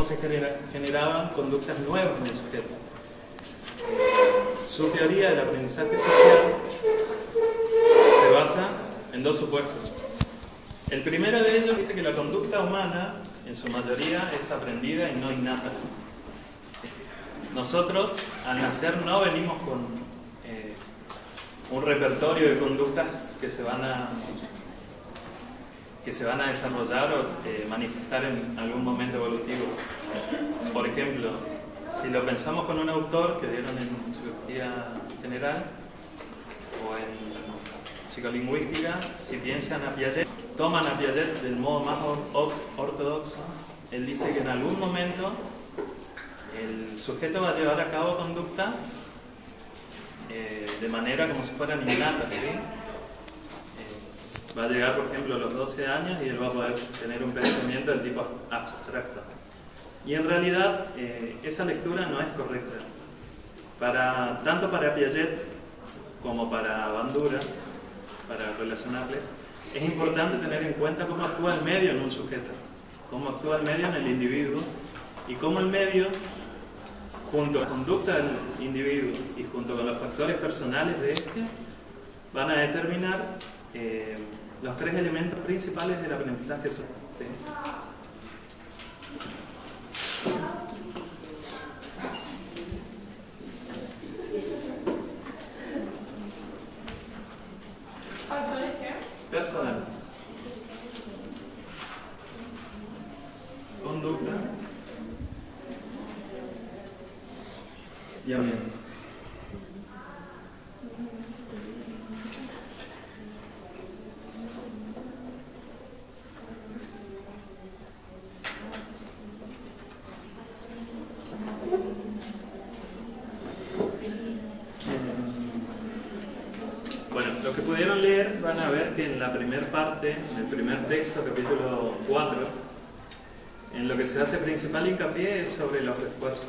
se generaban conductas nuevas en el sujeto. Su teoría del aprendizaje social se basa en dos supuestos. El primero de ellos dice que la conducta humana, en su mayoría, es aprendida y no innata. Nosotros, al nacer, no venimos con un repertorio de conductas que se van a desarrollar o manifestar en algún momento evolutivo. Por ejemplo, si lo pensamos con un autor que dieron en psicología general o en psicolingüística, si piensan a Piaget, toman a Piaget del modo más ortodoxo, él dice que en algún momento el sujeto va a llevar a cabo conductas de manera como si fueran innatas, ¿sí? Va a llegar, por ejemplo, a los 12 años y él va a poder tener un pensamiento del tipo abstracto. Y en realidad esa lectura no es correcta. Tanto para Piaget como para Bandura, para relacionarles, es importante tener en cuenta cómo actúa el medio en un sujeto, cómo actúa el medio en el individuo y cómo el medio, junto a la conducta del individuo y junto con los factores personales de este, van a determinar los tres elementos principales del aprendizaje social. ¿Sí? Personal. Conducta y ambiente. Bueno, los que pudieron leer van a ver que en la primera parte, en el primer texto, capítulo 4, en lo que se hace principal hincapié es sobre los refuerzos,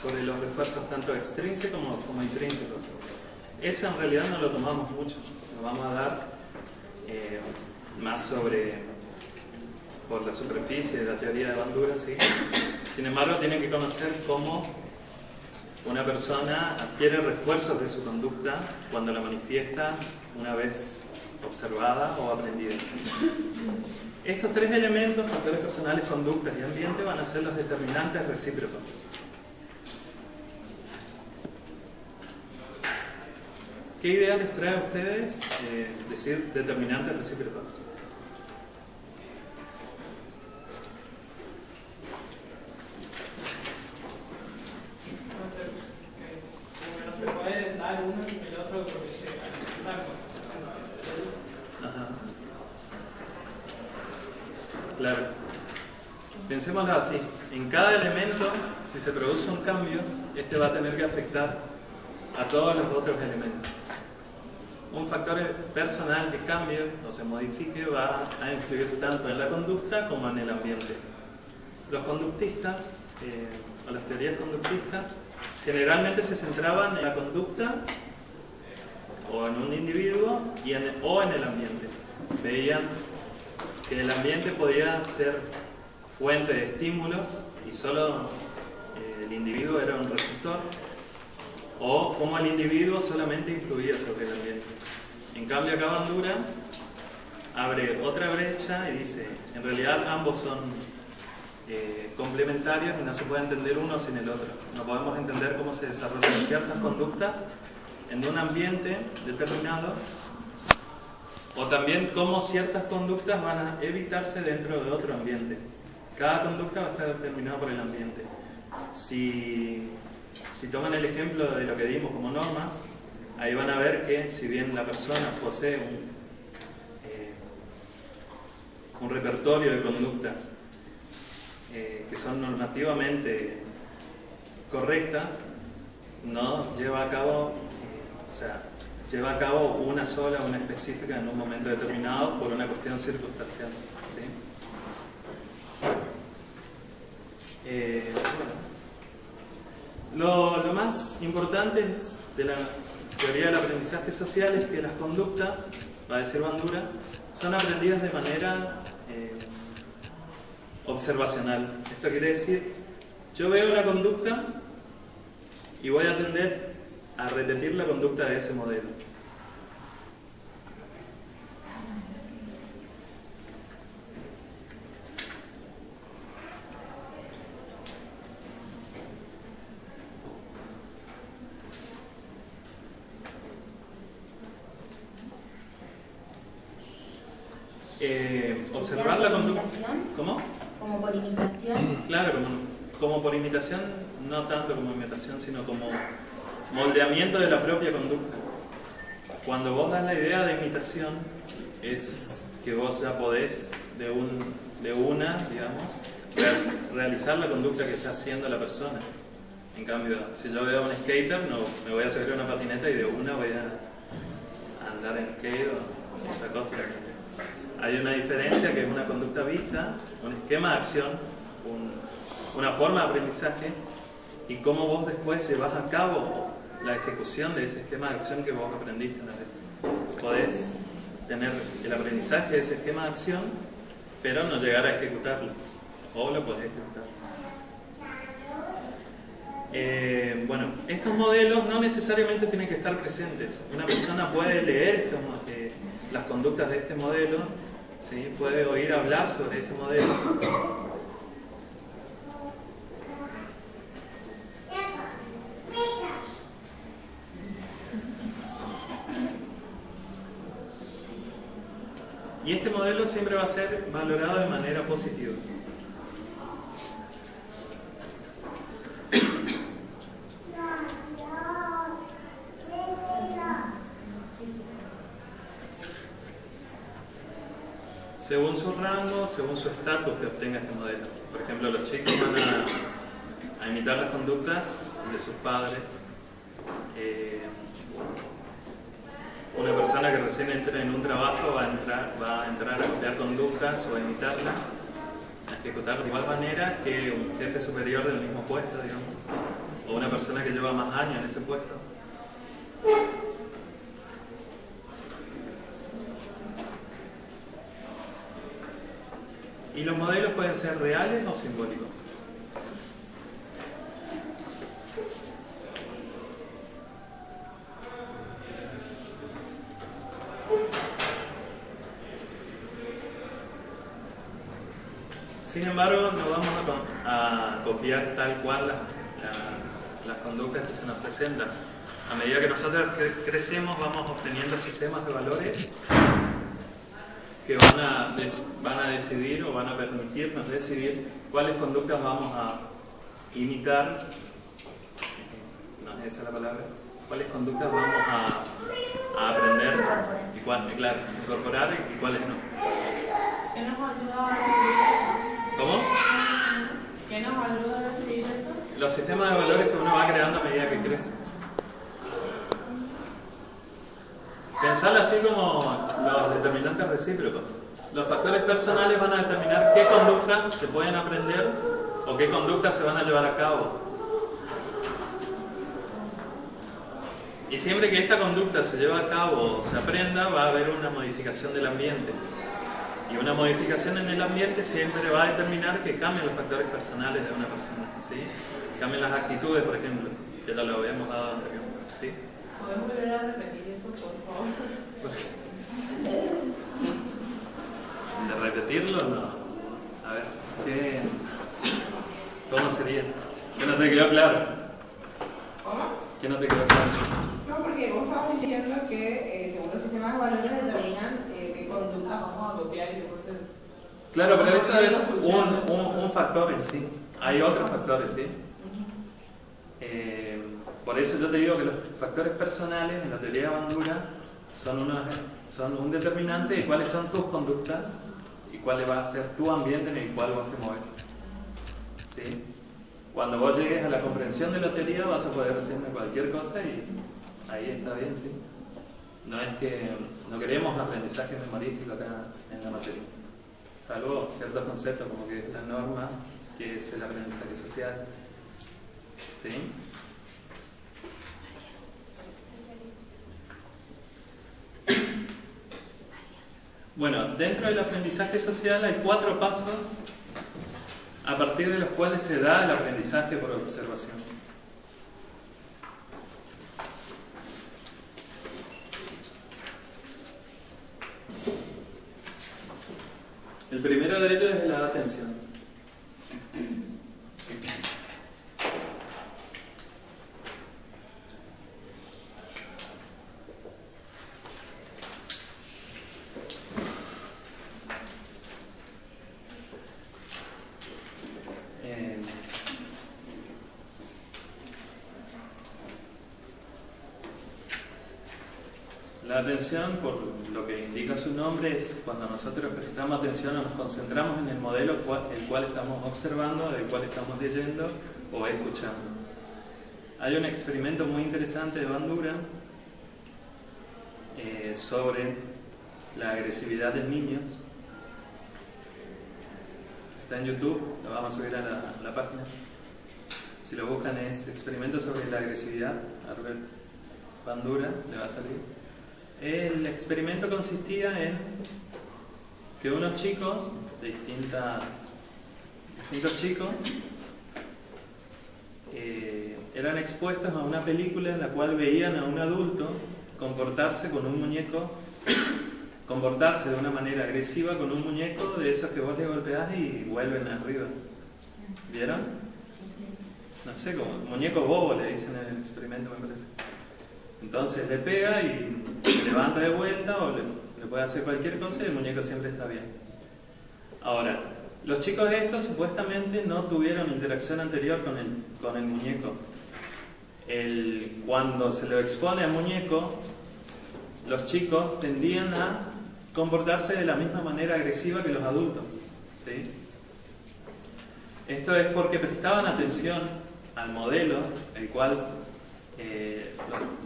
sobre los refuerzos tanto extrínsecos como intrínsecos. Eso en realidad no lo tomamos mucho, lo vamos a dar más por la superficie de la teoría de Bandura, ¿sí? Sin embargo, tienen que conocer cómo una persona adquiere refuerzos de su conducta cuando la manifiesta una vez observada o aprendida. Estos tres elementos, factores personales, conductas y ambiente, van a ser los determinantes recíprocos. ¿Qué idea les trae a ustedes decir determinantes recíprocos? Claro. Pensémoslo así. En cada elemento, si se produce un cambio, este va a tener que afectar a todos los otros elementos. Un factor personal que cambie o se modifique va a influir tanto en la conducta como en el ambiente. Los conductistas, o las teorías conductistas, generalmente se centraban en la conducta o en un individuo o en el ambiente. Veían que el ambiente podía ser fuente de estímulos y solo el individuo era un receptor, o como el individuo solamente influía sobre el ambiente. En cambio acá Bandura abre otra brecha y dice, en realidad ambos son complementarios y no se puede entender uno sin el otro. No podemos entender cómo se desarrollan ciertas conductas en un ambiente determinado, o también cómo ciertas conductas van a evitarse dentro de otro ambiente. Cada conducta va a estar determinada por el ambiente. Si toman el ejemplo de lo que dimos como normas, ahí van a ver que si bien la persona posee un repertorio de conductas que son normativamente correctas, no lleva a cabo, lleva a cabo una sola, una específica en un momento determinado por una cuestión circunstancial. ¿Sí? Lo más importante de la teoría del aprendizaje social es que las conductas, va a decir Bandura, son aprendidas de manera observacional. Esto quiere decir, yo veo una conducta y voy a tender a repetir la conducta de ese modelo. Observar la conducta. ¿Cómo? Como por imitación. Claro, como por imitación, no tanto como imitación, sino como moldeamiento de la propia conducta. Cuando vos das la idea de imitación, es que vos ya podés de una, digamos, realizar la conducta que está haciendo la persona. En cambio, si yo veo a un skater, no me voy a subir una patineta y de una voy a andar en skate o esa cosa. Hay una diferencia que es una conducta vista, un esquema de acción, una forma de aprendizaje y cómo vos después llevas a cabo la ejecución de ese esquema de acción que vos aprendiste una vez. Podés tener el aprendizaje de ese esquema de acción, pero no llegar a ejecutarlo, o lo podés ejecutar. Bueno, estos modelos no necesariamente tienen que estar presentes. Una persona puede leer las conductas de este modelo, ¿sí? Puede oír hablar sobre ese modelo. Y este modelo siempre va a ser valorado de manera positiva. Según su rango, según su estatus que obtenga este modelo. Por ejemplo, los chicos van a imitar las conductas de sus padres. Una persona que recién entre en un trabajo va a entrar a copiar conductas o a imitarlas, a ejecutarlas de igual manera que un jefe superior del mismo puesto, digamos, o una persona que lleva más años en ese puesto. Y los modelos pueden ser reales o simbólicos. Sin embargo, no vamos a copiar tal cual las conductas que se nos presentan. A medida que nosotros crecemos, vamos obteniendo sistemas de valores que van a decidir o van a permitirnos decidir cuáles conductas vamos a imitar, no es esa la palabra, cuáles conductas vamos a aprender y claro, incorporar y cuáles no. ¿Qué nos ayuda a decidir eso? ¿Cómo? ¿Qué nos ayuda a decidir eso? Los sistemas de valores que uno va creando a medida que crece. Pensar así como los determinantes recíprocos. Los factores personales van a determinar qué conductas se pueden aprender o qué conductas se van a llevar a cabo. Y siempre que esta conducta se lleva a cabo o se aprenda, va a haber una modificación del ambiente. Y una modificación en el ambiente siempre va a determinar que cambien los factores personales de una persona, ¿sí? Cambien las actitudes, por ejemplo, que ya lo habíamos dado anteriormente, ¿sí? ¿Podemos volver a repetir eso, por favor? ¿De repetirlo o no? A ver, ¿cómo sería? ¿Qué no te quedó claro? ¿Cómo? ¿Qué no te quedó claro? No, porque vos estabas diciendo que según los sistemas de valores determinan qué conductas vamos a copiar y qué cosas. Claro, pero eso es un factor en sí. Hay otros factores, ¿sí? Por eso yo te digo que los factores personales en la teoría de Bandura son un determinante de cuáles son tus conductas y cuál va a ser tu ambiente en el cual vos te mueves. ¿Sí? Cuando vos llegues a la comprensión de la teoría vas a poder decirme cualquier cosa y ahí está bien, ¿sí? No es que no queremos aprendizaje memorístico acá en la materia, salvo ciertos conceptos como que es la norma, que es el aprendizaje social. ¿Sí? Bueno, dentro del aprendizaje social hay 4 pasos a partir de los cuales se da el aprendizaje por observación. El primero de ellos es la atención. La atención, por lo que indica su nombre, es cuando nosotros prestamos atención o nos concentramos en el modelo el cual estamos observando, del cual estamos leyendo o escuchando. Hay un experimento muy interesante de Bandura sobre la agresividad de niños. Está en YouTube, lo vamos a subir a la página. Si lo buscan es experimento sobre la agresividad, Albert Bandura, le va a salir. El experimento consistía en que unos chicos, distintos chicos, eran expuestos a una película en la cual veían a un adulto comportarse con un muñeco, comportarse de una manera agresiva con un muñeco de esos que vos le golpeás y vuelven arriba. ¿Vieron? No sé, como muñeco bobo le dicen en el experimento, me parece. Entonces le pega y se levanta de vuelta o le puede hacer cualquier cosa y el muñeco siempre está bien. Ahora, los chicos estos supuestamente no tuvieron interacción anterior con el muñeco. Cuando se lo expone al muñeco, los chicos tendían a comportarse de la misma manera agresiva que los adultos, ¿sí? Esto es porque prestaban atención al modelo, el cual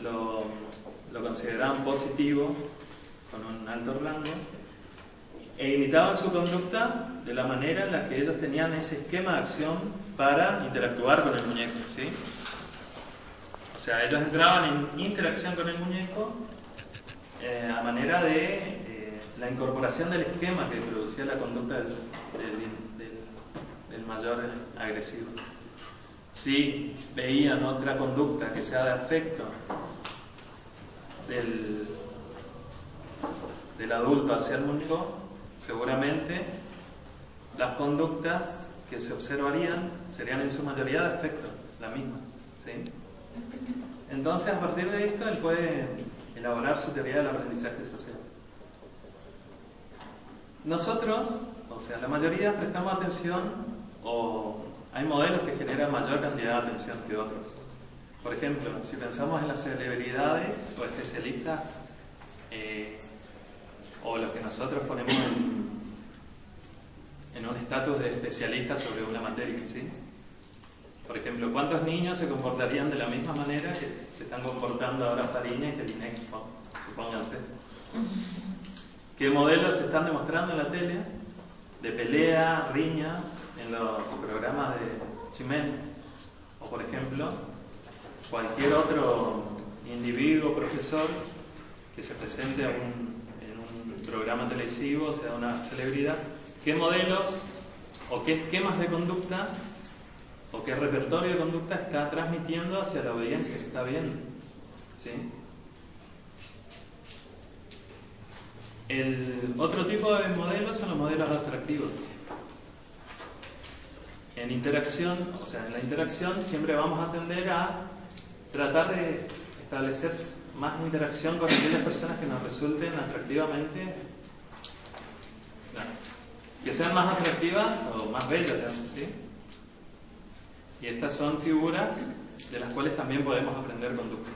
lo consideraban positivo, con un alto rango, e imitaban su conducta de la manera en la que ellos tenían ese esquema de acción para interactuar con el muñeco, ¿sí? O sea, ellos entraban en interacción con el muñeco a manera de la incorporación del esquema que producía la conducta del mayor agresivo. Si veían otra conducta que sea de afecto del adulto hacia el muñeco, seguramente las conductas que se observarían serían en su mayoría de afecto, la misma, ¿sí? Entonces, a partir de esto, él puede elaborar su teoría del aprendizaje social. Nosotros, o sea, la mayoría prestamos atención, o hay modelos que generan mayor cantidad de atención que otros. Por ejemplo, si pensamos en las celebridades o especialistas, o los que nosotros ponemos en un estatus de especialista sobre una materia, ¿sí? Por ejemplo, ¿cuántos niños se comportarían de la misma manera que se están comportando ahora Fariña y Jelinek, supónganse? ¿Qué modelos se están demostrando en la tele? De pelea, riña, en los programas de Chimenez. O por ejemplo, cualquier otro individuo, profesor, que se presente en un programa televisivo, o sea, una celebridad. ¿Qué modelos o qué esquemas de conducta o qué repertorio de conducta está transmitiendo hacia la audiencia que está viendo? ¿Sí? El otro tipo de modelos son los modelos abstractivos. En interacción, o sea, en la interacción siempre vamos a tender a tratar de establecer más interacción con aquellas personas que nos resulten atractivamente, que sean más atractivas o más bellas, digamos, ¿sí? Y estas son figuras de las cuales también podemos aprender conductas.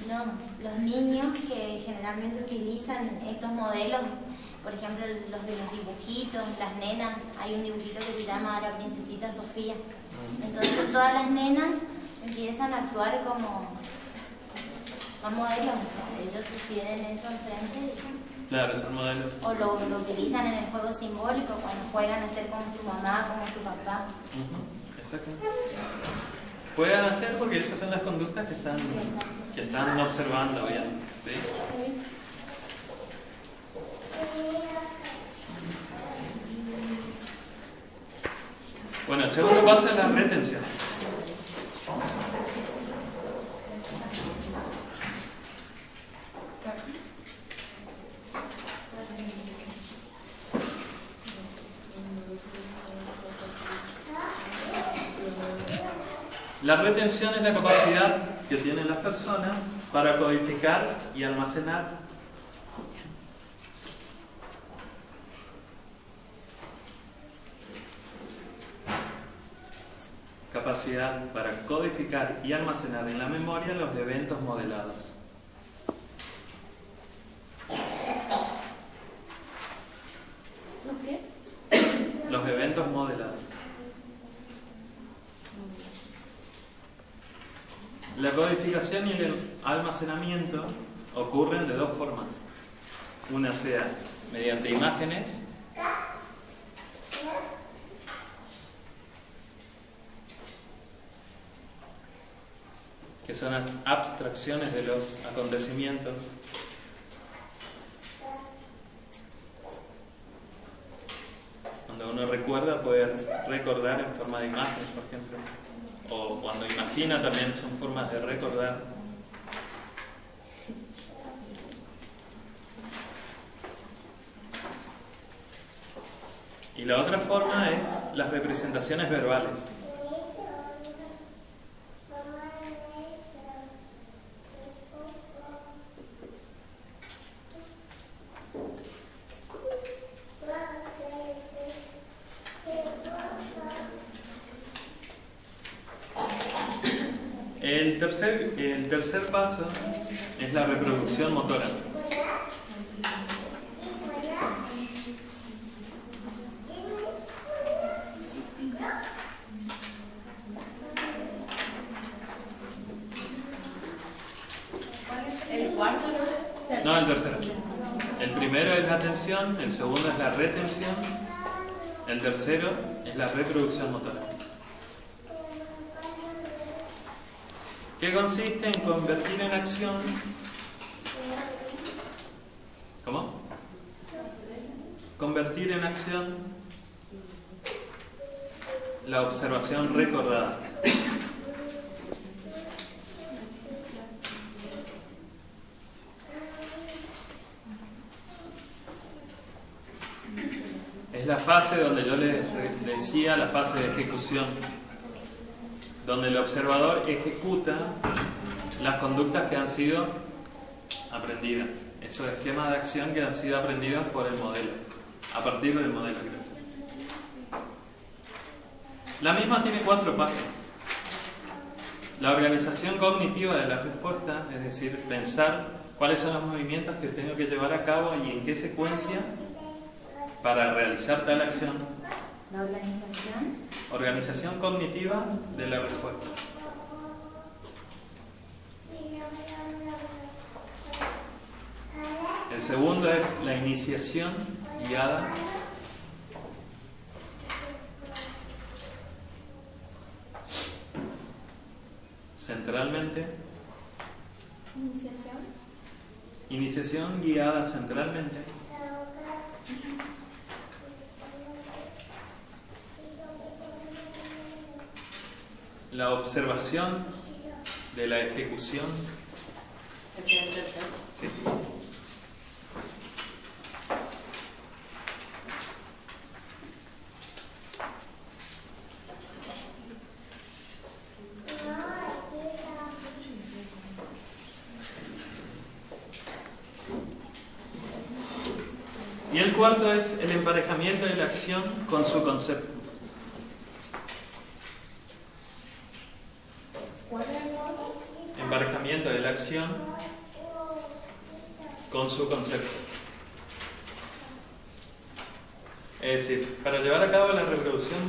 No, los niños que generalmente utilizan estos modelos, por ejemplo los de los dibujitos, las nenas, hay un dibujito que se llama La Princesita Sofía. Entonces todas las nenas empiezan a actuar como son modelos, o sea, ellos tienen eso enfrente. Claro, son modelos. O lo utilizan en el juego simbólico, cuando juegan a ser como su mamá, como su papá. Exacto. Pueden hacer porque esas son las conductas que están observando bien, ¿sí? Bueno, el segundo paso es la retención. La retención es la capacidad que tienen las personas para codificar y almacenar en la memoria los eventos modelados. ¿Los qué? Los eventos modelados. La codificación y el almacenamiento ocurren de dos formas. Una sea mediante imágenes, que son abstracciones de los acontecimientos, cuando uno recuerda, puede recordar en forma de imágenes, por ejemplo, o cuando imagina también son formas de recordar. Y la otra forma es las representaciones verbales. El tercer paso es la reproducción motora. ¿El cuarto? No, el tercero. El primero es la atención, el segundo es la retención, el tercero es la reproducción motora. Que consiste en convertir en acción. ¿Cómo? Convertir en acción la observación recordada. Es la fase donde yo les decía, la fase de ejecución, donde el observador ejecuta las conductas que han sido aprendidas, esos esquemas de acción que han sido aprendidos por el modelo, a partir del modelo, quiero decir. La misma tiene 4 pasos. La organización cognitiva de la respuesta, es decir, pensar cuáles son los movimientos que tengo que llevar a cabo y en qué secuencia para realizar tal acción. La organización. Organización cognitiva de la respuesta. El segundo es la iniciación guiada. Centralmente. Iniciación. Iniciación guiada centralmente. La observación de la ejecución. ¿Es el tercero? Sí. Y el cuarto es el emparejamiento de la acción con su concepto. Emparejamiento de la acción con su concepto. Es decir, para llevar a cabo la reproducción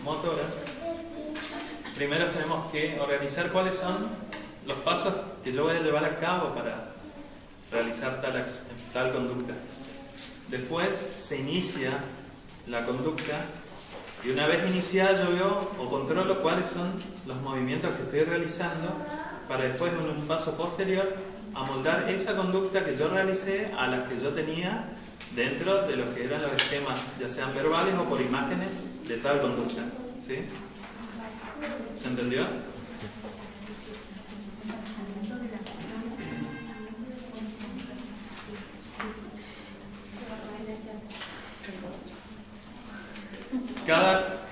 motora, primero tenemos que organizar cuáles son los pasos que yo voy a llevar a cabo para realizar tal conducta. Después se inicia la conducta y una vez iniciada yo veo o controlo cuáles son los movimientos que estoy realizando para después en un paso posterior amoldar esa conducta que yo realicé a las que yo tenía dentro de lo que eran los esquemas, ya sean verbales o por imágenes de tal conducta. ¿Sí? ¿Se entendió?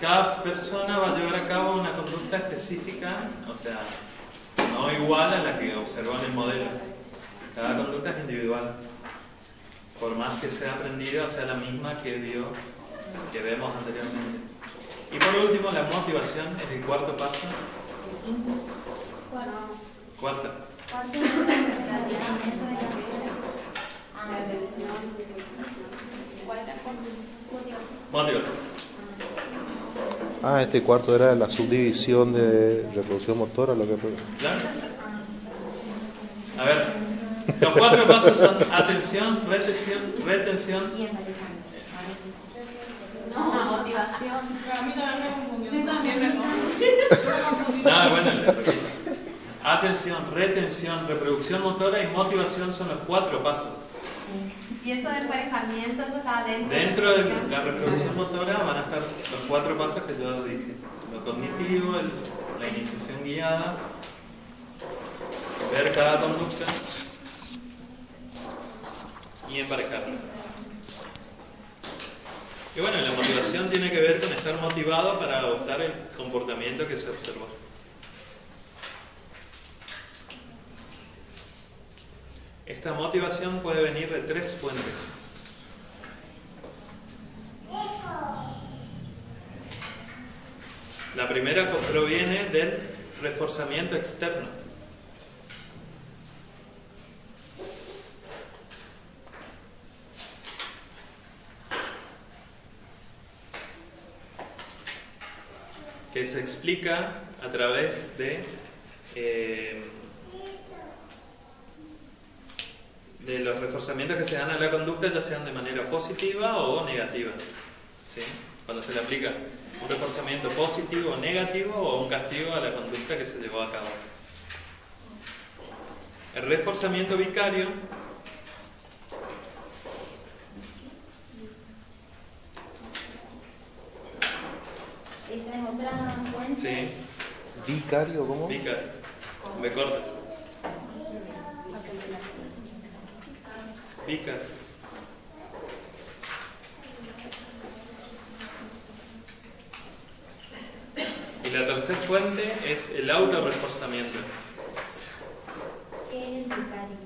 Cada persona va a llevar a cabo una conducta específica, o sea, no igual a la que observó en el modelo. Cada conducta es individual. Por más que sea aprendida, sea la misma que vemos anteriormente. Y por último, la motivación es el cuarto paso. Cuarta. Motivación. Este cuarto era la subdivisión de reproducción motora, lo que... Claro. A ver, los 4 pasos son atención, retención. Y emparejamiento. No, motivación. A mí también me confundió. Yo también me confundí. Nada, bueno, le repito. Atención, retención, reproducción motora y motivación son los 4 pasos. Y eso de emparejamiento, eso está dentro. Dentro de la reproducción motora van a estar los 4 pasos que yo dije. Lo cognitivo, la iniciación guiada, ver cada conducta y emparejar. Y bueno, la motivación tiene que ver con estar motivado para adoptar el comportamiento que se observó. Esta motivación puede venir de 3 fuentes. La primera proviene del reforzamiento externo. Que se explica a través de los reforzamientos que se dan a la conducta, ya sean de manera positiva o negativa. ¿Sí? Cuando se le aplica un reforzamiento positivo o negativo o un castigo a la conducta que se llevó a cabo. El reforzamiento vicario ¿Esa es otra fuente? sí, ¿Vicario? ¿Cómo? vicario, me corta. Vicario. Y la tercera fuente es el autorreforzamiento. ¿Qué es el vicario?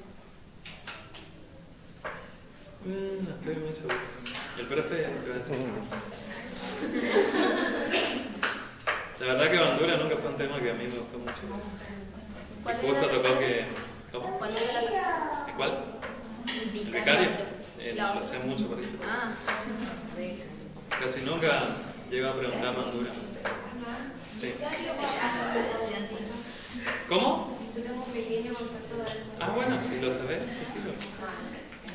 No estoy muy seguro. El profe te va a enseñar. La verdad que Bandura nunca fue un tema que a mí me gustó mucho. ¿Cuál Y justo era la tocó tercera? que... ¿Cómo? ¿Cuál era la tercera? ¿El cuál? ¿El vicario? Lo sé mucho por eso. Ah, Casi nunca llego a preguntar a Bandura. Sí. ¿Cómo? yo tengo un pequeño concepto de eso. Ah, bueno, si lo sabés, decilo.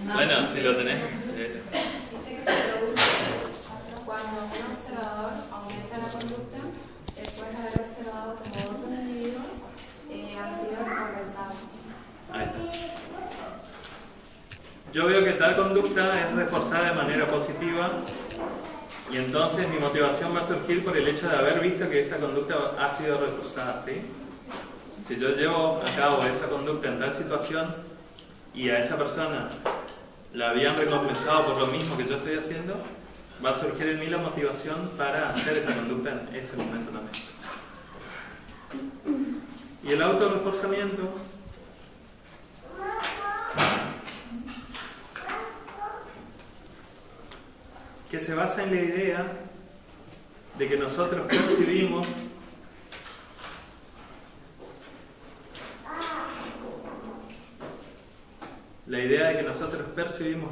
No. Bueno, si lo tenés. Dice que se produce cuando un observador aumenta la conducta después de haber observado como otros individuos han sido recompensados. Ahí está. Yo veo que tal conducta es reforzada de manera positiva y entonces mi motivación va a surgir por el hecho de haber visto que esa conducta ha sido reforzada, ¿sí? Si yo llevo a cabo esa conducta en tal situación y a esa persona la habían recompensado por lo mismo que yo estoy haciendo, va a surgir en mí la motivación para hacer esa conducta en ese momento también. Y el autorreforzamiento que se basa en la idea de que nosotros percibimos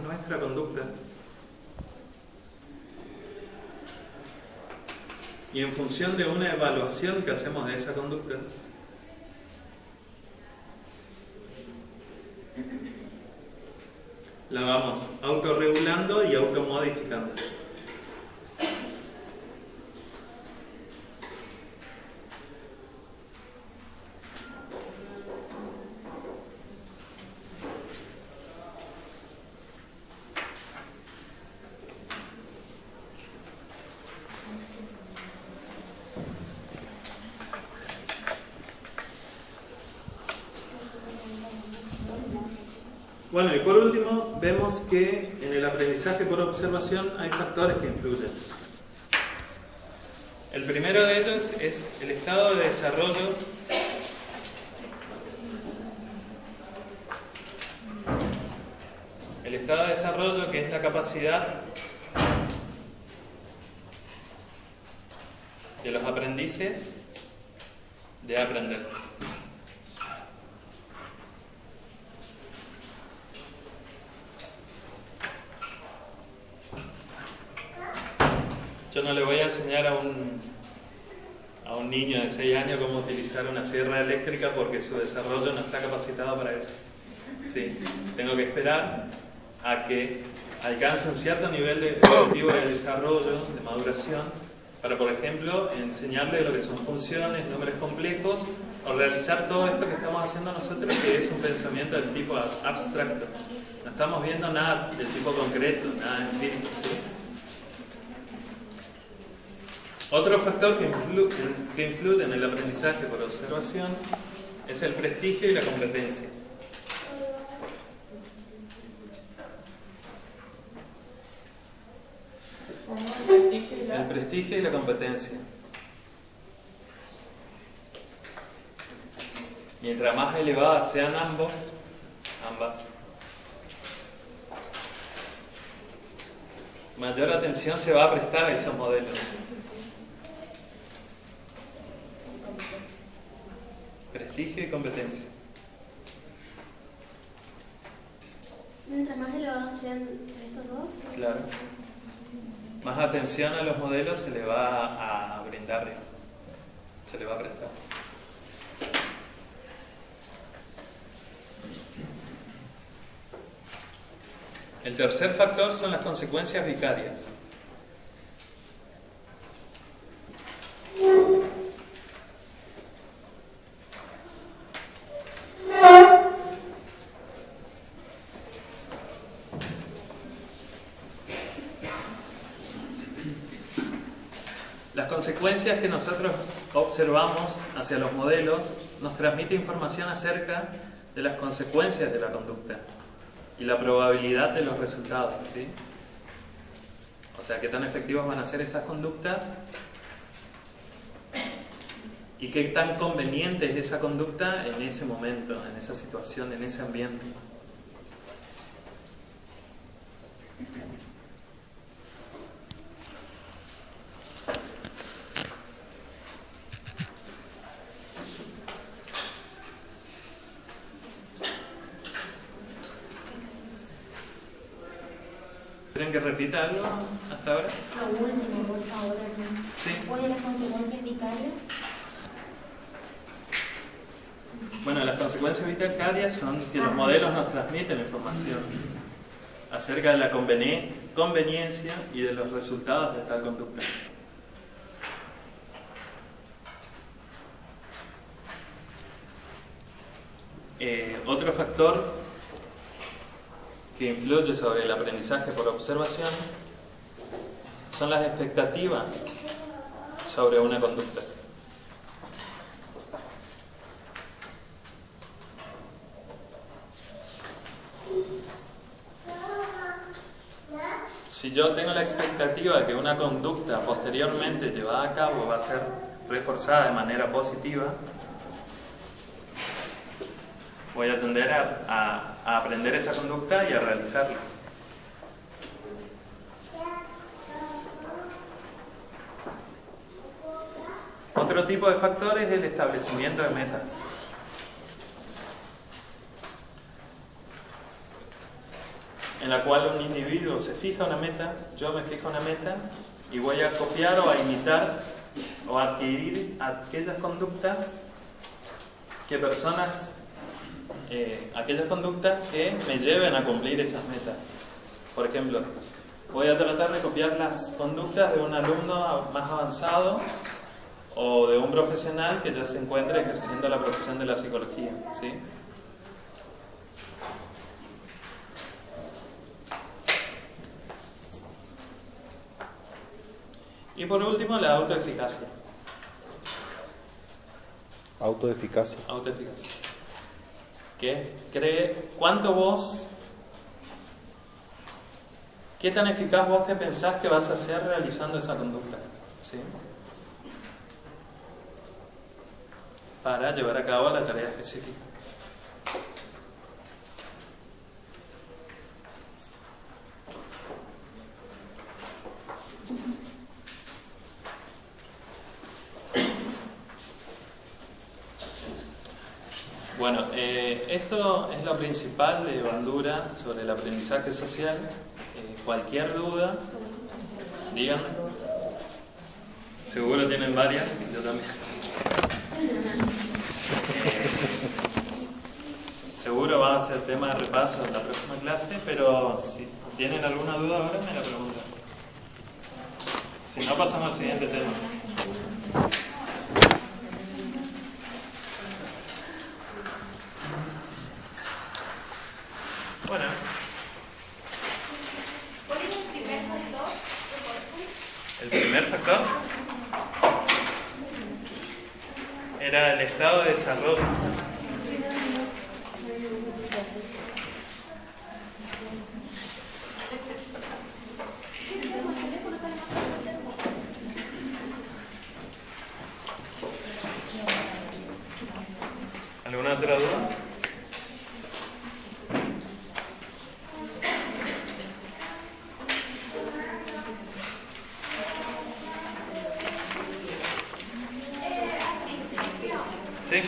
nuestra conducta y en función de una evaluación que hacemos de esa conducta, la vamos autorregulando y automodificando. Bueno, y por último, vemos que en el aprendizaje por observación hay factores que influyen. El primero de ellos es el estado de desarrollo que es la capacidad de los aprendices de aprender. Yo no le voy a enseñar a un niño de 6 años cómo utilizar una sierra eléctrica porque su desarrollo no está capacitado para eso. Sí, tengo que esperar a que alcance un cierto nivel de objetivo de desarrollo, de maduración, para, por ejemplo, enseñarle lo que son funciones, números complejos, o realizar todo esto que estamos haciendo nosotros, que es un pensamiento del tipo abstracto. No estamos viendo nada del tipo concreto, nada empírico, ¿sí? Otro factor que influye en el aprendizaje por observación es el prestigio y la competencia. El prestigio y la competencia. Mientras más elevadas sean ambas, mayor atención se va a prestar a esos modelos. Prestigio y competencias. Mientras más elevados sean estos dos. Claro. Más atención a los modelos se le va a brindar, se le va a prestar. El tercer factor son las consecuencias vicarias. Las consecuencias que nosotros observamos hacia los modelos nos transmite información acerca de las consecuencias de la conducta y la probabilidad de los resultados, ¿sí? O sea, qué tan efectivas van a ser esas conductas y qué tan conveniente es esa conducta en ese momento, en esa situación, en ese ambiente. ¿Quieren que repita algo hasta ahora? Lo último, por favor. Sí. ¿Cuáles son las consecuencias vicarias? Bueno, las consecuencias vicarias son que los modelos nos transmiten información acerca de la conveniencia y de los resultados de tal conducta. Otro factor que influye sobre el aprendizaje por observación son las expectativas sobre una conducta. Si yo tengo la expectativa de que una conducta posteriormente llevada a cabo va a ser reforzada de manera positiva, voy a tender a aprender esa conducta y a realizarla. Otro tipo de factor es el establecimiento de metas. En la cual un individuo se fija una meta, yo me fijo una meta y voy a copiar o a imitar o a adquirir aquellas conductas que aquellas conductas que me lleven a cumplir esas metas. Por ejemplo, voy a tratar de copiar las conductas de un alumno más avanzado o de un profesional que ya se encuentra ejerciendo la profesión de la psicología, ¿sí? Y por último, la autoeficacia. Autoeficacia. Autoeficacia. Que cree cuánto vos ¿Qué tan eficaz vos te pensás que vas a ser realizando esa conducta? ¿Sí? Para llevar a cabo la tarea específica. Bueno, esto es lo principal de Bandura sobre el aprendizaje social. Cualquier duda, díganme. Seguro tienen varias, yo también. Seguro va a ser tema de repaso en la próxima clase, pero si tienen alguna duda ahora me la preguntan. Si no, pasamos al siguiente tema. Bueno. ¿Cuál es el primer factor? El primer factor era el estado de desarrollo. ¿Alguna otra duda? Sí.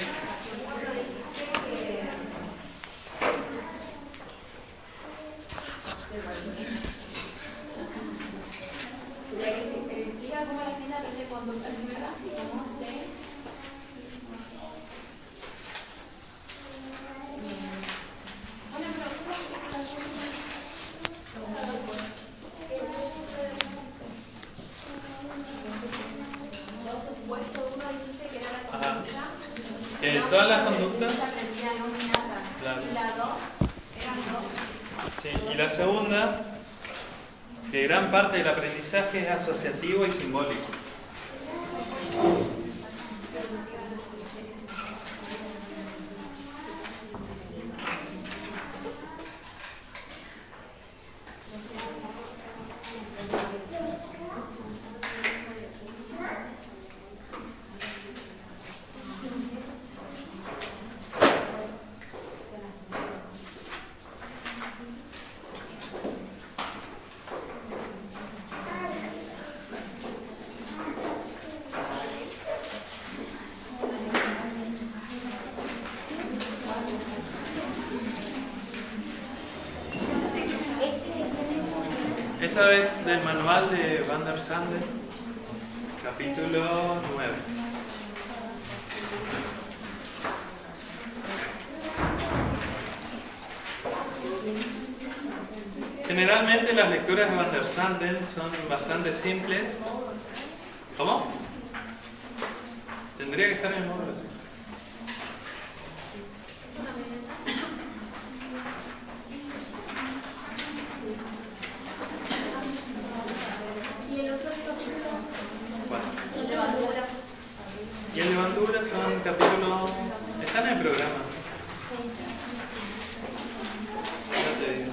Ya que se explica cómo la gente aprende conductas nuevas y cómo se todas las conductas. Claro. Sí, y la segunda, que gran parte del aprendizaje es asociativo y simbólico. Esta es del manual de Van der Sande, capítulo 9. Generalmente las lecturas de Van der Sande son bastante simples. ¿Cómo? Tendría que estar en el módulo, sí. Y el de Bandura son capítulos... Están en el programa. Ya te digo.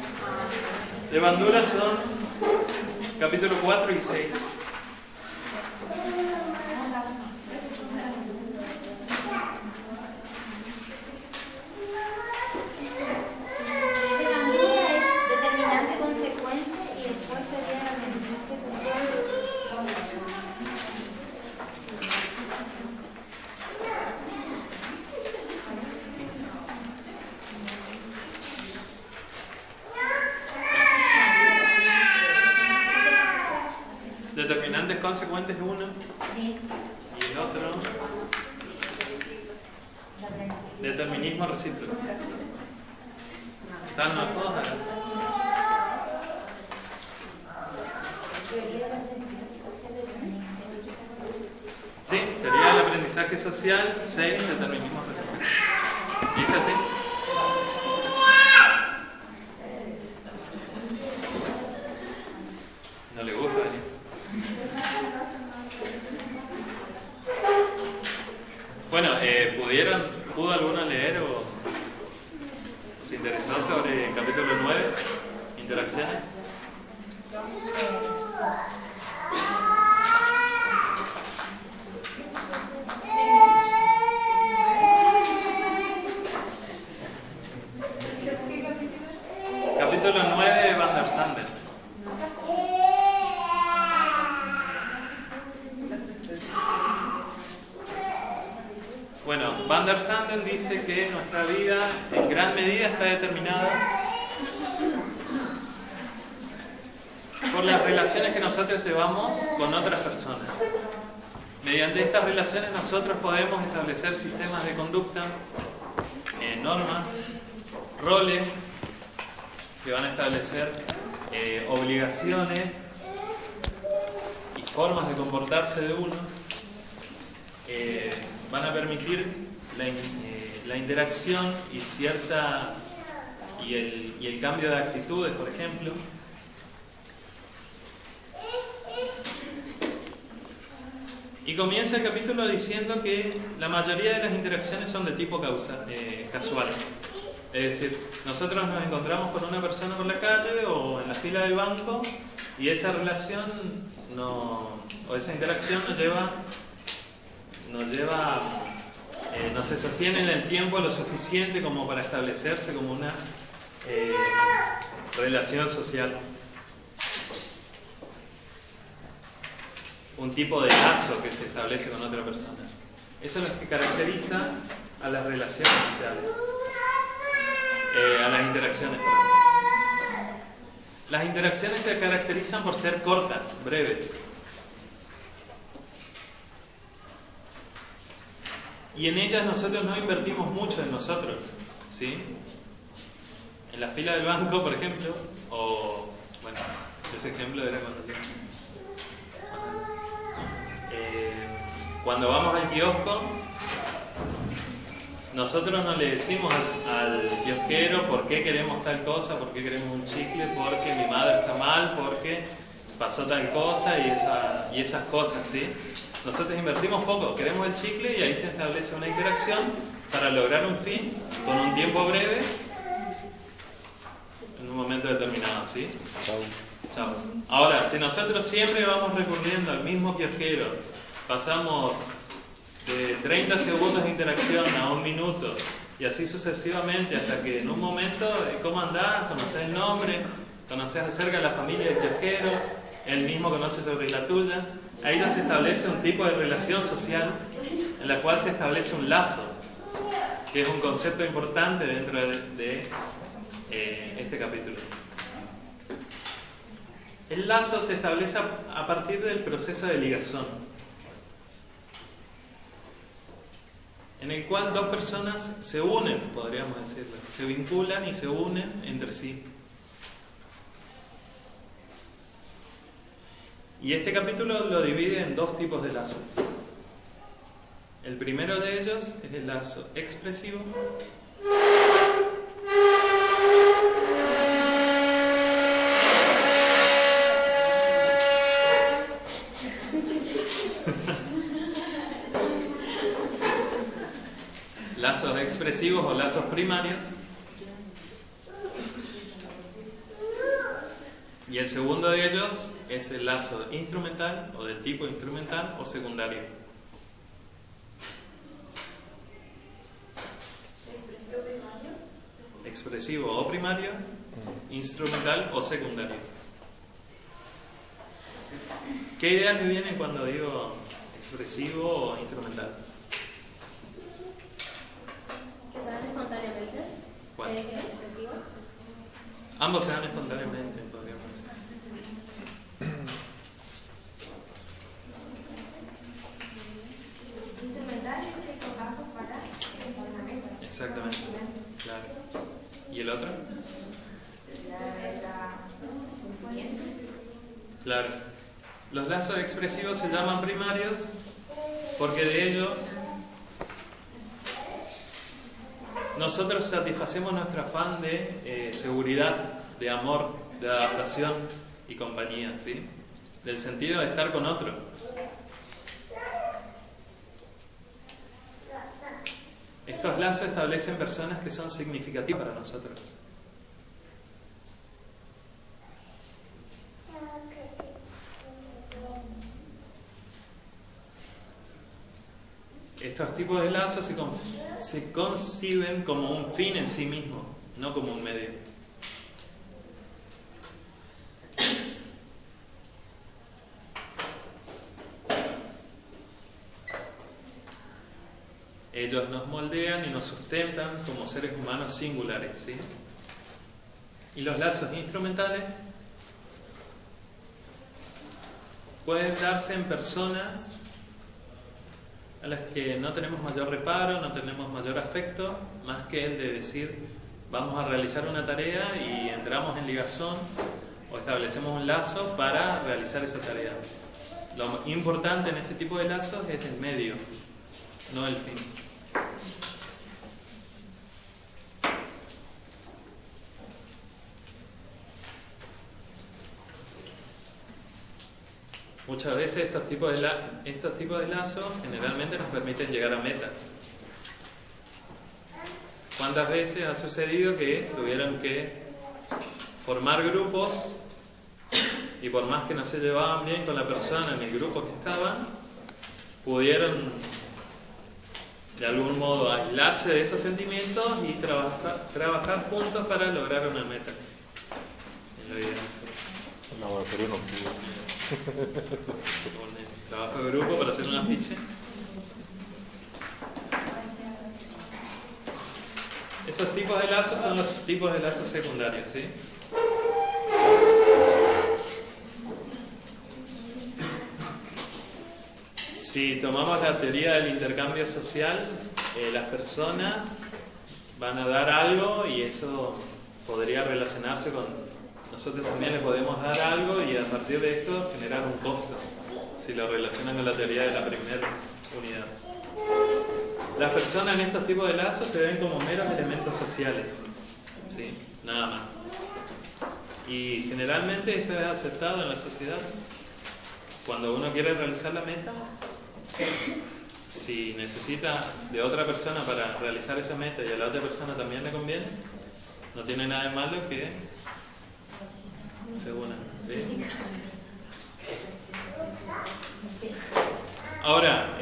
De Bandura son capítulo 4 y 6. Determinante consecuente y después sería el aprendizaje social. Determinantes consecuentes uno Sí. y el otro determinismo recíproco. ¿Están los dos? Sí, teoría del aprendizaje social, 6, determinismo recíproco. ¿Dice así? No le gusta, ¿eh? Bueno, ¿pudo alguno leer o se interesó sobre el capítulo 9, interacciones? Van der Sanden dice que nuestra vida en gran medida está determinada por las relaciones que nosotros llevamos con otras personas. Mediante estas relaciones nosotros podemos establecer sistemas de conducta, normas, roles que van a establecer obligaciones y formas de comportarse de uno, van a permitir la interacción y el cambio de actitudes, por ejemplo. Y comienza el capítulo diciendo que la mayoría de las interacciones son de tipo casual. Es decir, nosotros nos encontramos con una persona por la calle o en la fila del banco y esa relación o esa interacción no se sostiene en el tiempo lo suficiente como para establecerse como una relación social. Un tipo de lazo que se establece con otra persona. Eso es lo que caracteriza a las relaciones sociales, a las interacciones. Las interacciones se caracterizan por ser cortas, breves. Y en ellas nosotros no invertimos mucho en nosotros, ¿sí? En la fila del banco, por ejemplo, o, bueno, ese ejemplo era cuando vamos al kiosco, nosotros no le decimos al kiosquero por qué queremos tal cosa, por qué queremos un chicle, porque mi madre está mal, porque pasó tal cosa y esas cosas, ¿sí? Nosotros invertimos poco, queremos el chicle y ahí se establece una interacción para lograr un fin con un tiempo breve en un momento determinado, ¿sí? Chao. Ahora, si nosotros siempre vamos recurriendo al mismo kiosquero, pasamos de 30 segundos de interacción a 1 minuto y así sucesivamente hasta que en un momento, ¿cómo andás? Conoces el nombre, conoces acerca de la familia del kiosquero, él mismo conoce sobre la tuya. Ahí ya se establece un tipo de relación social en la cual se establece un lazo, que es un concepto importante dentro de este capítulo. El lazo se establece a partir del proceso de ligación, en el cual dos personas se unen, podríamos decirlo, se vinculan y se unen entre sí. Y este capítulo lo divide en 2 tipos de lazos. El primero de ellos es el lazo expresivo. Lazos expresivos o lazos primarios. Y el segundo de ellos es el lazo instrumental o del tipo instrumental o secundario. Expresivo o primario, instrumental o secundario. ¿Qué ideas me vienen cuando digo expresivo o instrumental? Que se dan espontáneamente. ¿Cuál? Expresivo. Ambos se dan espontáneamente, podríamos decir. Instrumental es que son pasos para externamente. Exactamente. Claro. ¿Y el otro? Claro. Los lazos expresivos se llaman primarios porque de ellos nosotros satisfacemos nuestro afán de seguridad, de amor, de adaptación y compañía, ¿sí? Del sentido de estar con otro. Estos lazos establecen personas que son significativas para nosotros. Estos tipos de lazos se conciben como un fin en sí mismo, no como un medio. Ellos nos moldean y nos sustentan como seres humanos singulares, ¿sí? Y los lazos instrumentales pueden darse en personas a las que no tenemos mayor reparo, no tenemos mayor afecto, más que el de decir, vamos a realizar una tarea y entramos en ligazón o establecemos un lazo para realizar esa tarea. Lo importante en este tipo de lazos es el medio, no el fin. Muchas veces estos tipos de lazos generalmente nos permiten llegar a metas. ¿Cuántas veces ha sucedido que tuvieron que formar grupos y por más que no se llevaban bien con la persona en el grupo que estaban, pudieron de algún modo aislarse de esos sentimientos y trabajar juntos para lograr una meta? En la vida. No, bueno, pero no pudo. Un trabajo de grupo para hacer un afiche. Esos tipos de lazos son los tipos de lazos secundarios, ¿sí? Si tomamos la teoría del intercambio social, las personas van a dar algo y eso podría relacionarse con... Nosotros también le podemos dar algo y a partir de esto generar un costo, si lo relacionan con la teoría de la primera unidad. Las personas en estos tipos de lazos se ven como meros elementos sociales, ¿sí? Nada más. Y generalmente esto es aceptado en la sociedad. Cuando uno quiere realizar la meta, si necesita de otra persona para realizar esa meta y a la otra persona también le conviene, no tiene nada de malo que se unan, ¿sí? Ahora,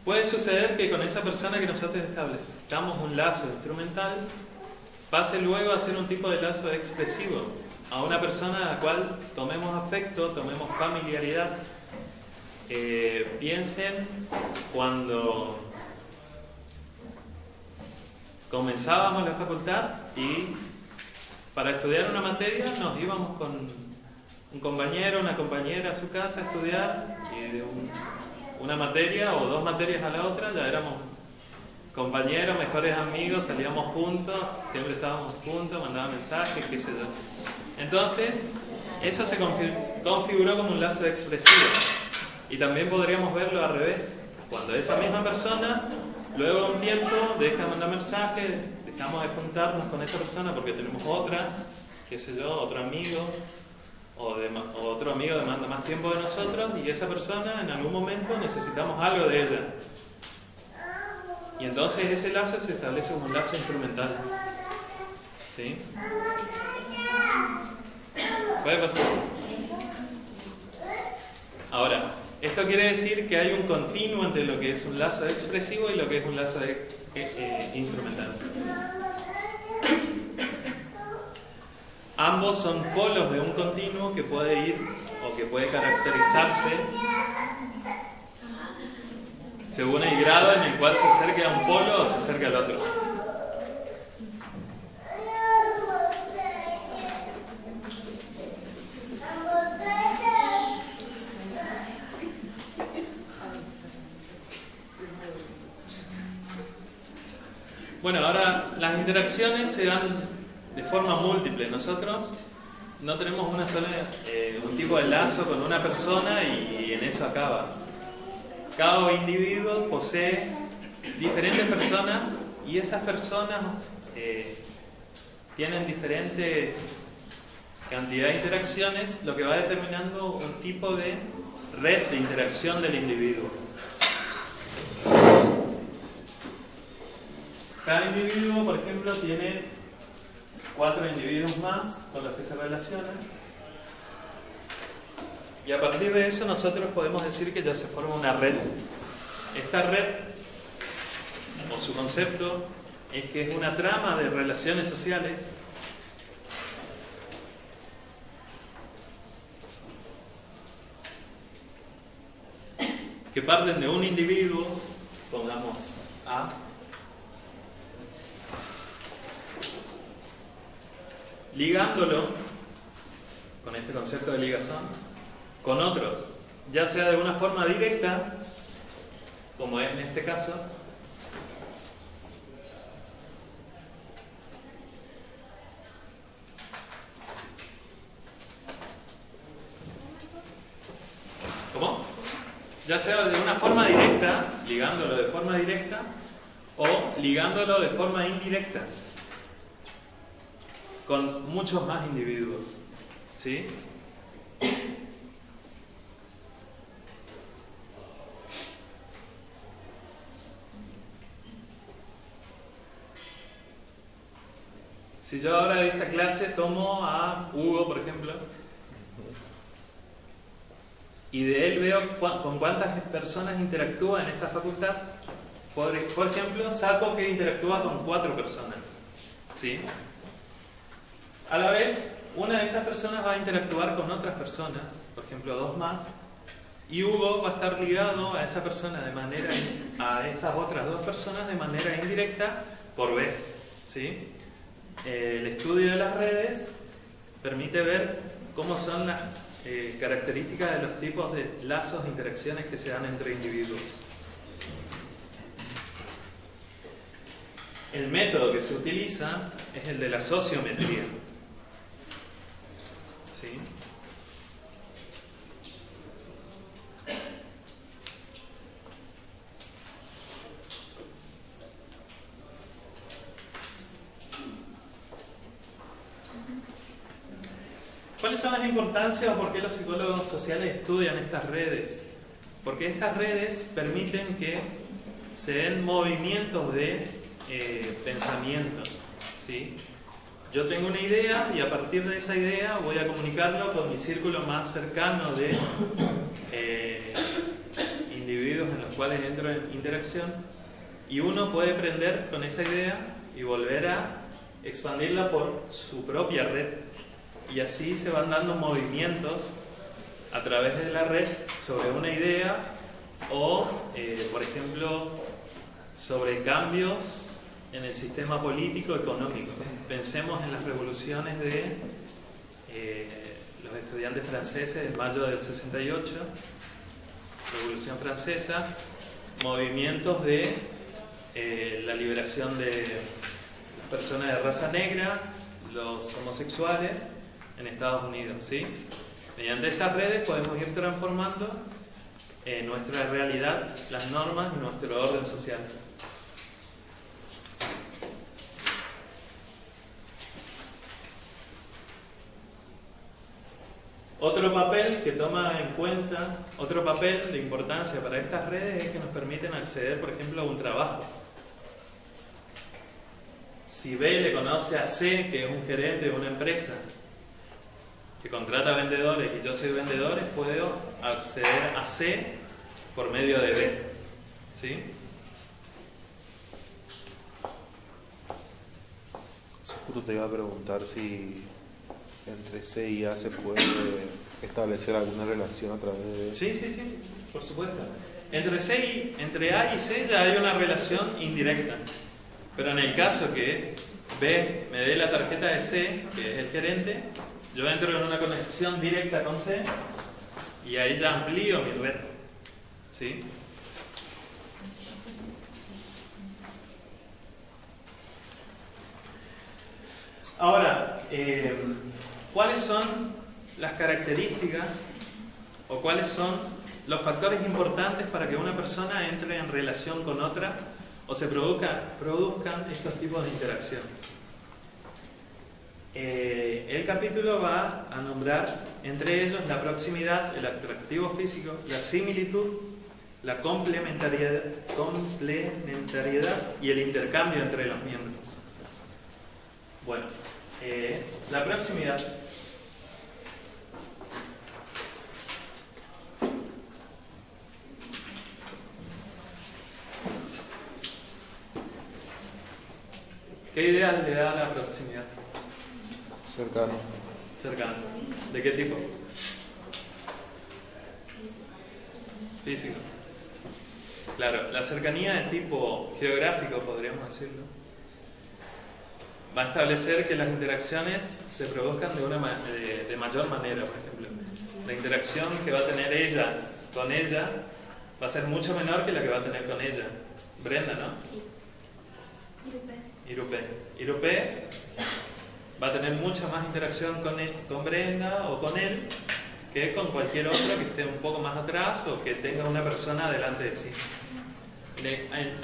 puede suceder que con esa persona que nosotros establezcamos un lazo instrumental, pase luego a ser un tipo de lazo expresivo, a una persona a la cual tomemos afecto, tomemos familiaridad. Piensen cuando comenzábamos la facultad y para estudiar una materia nos íbamos con un compañero, una compañera a su casa a estudiar y de una materia o dos materias a la otra ya éramos compañeros, mejores amigos, salíamos juntos, siempre estábamos juntos, mandaban mensajes, qué sé yo. Entonces, eso se configuró como un lazo expresivo. Y también podríamos verlo al revés. Cuando esa misma persona, luego de un tiempo, deja de mandar mensajes, dejamos de juntarnos con esa persona porque tenemos otra, qué sé yo, otro amigo, o otro amigo demanda más tiempo de nosotros, y esa persona en algún momento necesitamos algo de ella. Y entonces ese lazo se establece como un lazo instrumental. ¿Sí? ¿Puede pasar? Ahora, esto quiere decir que hay un continuo entre lo que es un lazo expresivo y lo que es un lazo instrumental. Ambos son polos de un continuo que puede ir o que puede caracterizarse según el grado en el cual se acerque a un polo o se acerque al otro. Bueno, ahora las interacciones se dan de forma múltiple. Nosotros no tenemos un tipo de lazo con una persona y en eso acaba. Cada individuo posee diferentes personas y esas personas tienen diferentes cantidades de interacciones, lo que va determinando un tipo de red de interacción del individuo. Cada individuo, por ejemplo, tiene 4 individuos más con los que se relacionan. Y a partir de eso nosotros podemos decir que ya se forma una red. Esta red, o su concepto, es que es una trama de relaciones sociales que parten de un individuo, pongamos A, ligándolo con este concepto de ligazón con otros, ya sea de una forma directa, como es en este caso, ¿cómo? Ya sea de una forma directa, ligándolo de forma directa, o ligándolo de forma indirecta, con muchos más individuos, ¿sí? Si yo ahora de esta clase tomo a Hugo, por ejemplo, y de él veo con cuántas personas interactúa en esta facultad, por ejemplo, saco que interactúa con 4 personas, ¿sí? A la vez, una de esas personas va a interactuar con otras personas, por ejemplo 2 más, y Hugo va a estar ligado a esa persona a esas otras 2 personas de manera indirecta por B, ¿sí? El estudio de las redes permite ver cómo son las características de los tipos de lazos e interacciones que se dan entre individuos. El método que se utiliza es el de la sociometría, ¿sí? ¿Cuáles son las importancias o por qué los psicólogos sociales estudian estas redes? Porque estas redes permiten que se den movimientos de pensamiento, ¿sí? Yo tengo una idea y a partir de esa idea voy a comunicarlo con mi círculo más cercano de individuos en los cuales entro en interacción, y uno puede aprender con esa idea y volver a expandirla por su propia red, y así se van dando movimientos a través de la red sobre una idea o, por ejemplo, sobre cambios en el sistema político económico. Pensemos en las revoluciones de los estudiantes franceses en mayo del 68, Revolución Francesa, movimientos de la liberación de las personas de raza negra, los homosexuales en Estados Unidos, ¿sí? Mediante estas redes podemos ir transformando nuestra realidad, las normas y nuestro orden social. Otro papel que toma en cuenta, otro papel de importancia para estas redes es que nos permiten acceder, por ejemplo, a un trabajo. Si B le conoce a C, que es un gerente de una empresa que contrata vendedores y yo soy vendedor, puedo acceder a C por medio de B, ¿sí? Justo te iba a preguntar si entre C y A se puede establecer alguna relación a través de B. Sí, por supuesto. Entre A y C ya hay una relación indirecta, pero en el caso que B me dé la tarjeta de C, que es el gerente, yo entro en una conexión directa con C y ahí ya amplío mi red, ¿sí? Ahora, ¿cuáles son las características o cuáles son los factores importantes para que una persona entre en relación con otra o se produzcan estos tipos de interacciones? El capítulo va a nombrar entre ellos la proximidad, el atractivo físico, la similitud, la complementariedad y el intercambio entre los miembros. Bueno, la proximidad. ¿Qué idea le da la proximidad? Cercano. Cercano. ¿De qué tipo? Físico. Claro, la cercanía de tipo geográfico, podríamos decirlo, va a establecer que las interacciones se produzcan de mayor manera. Por ejemplo, la interacción que va a tener ella con ella va a ser mucho menor que la que va a tener con ella. Brenda, ¿no? Sí. Irupé va a tener mucha más interacción con Brenda o con él que con cualquier otro que esté un poco más atrás o que tenga una persona delante de sí.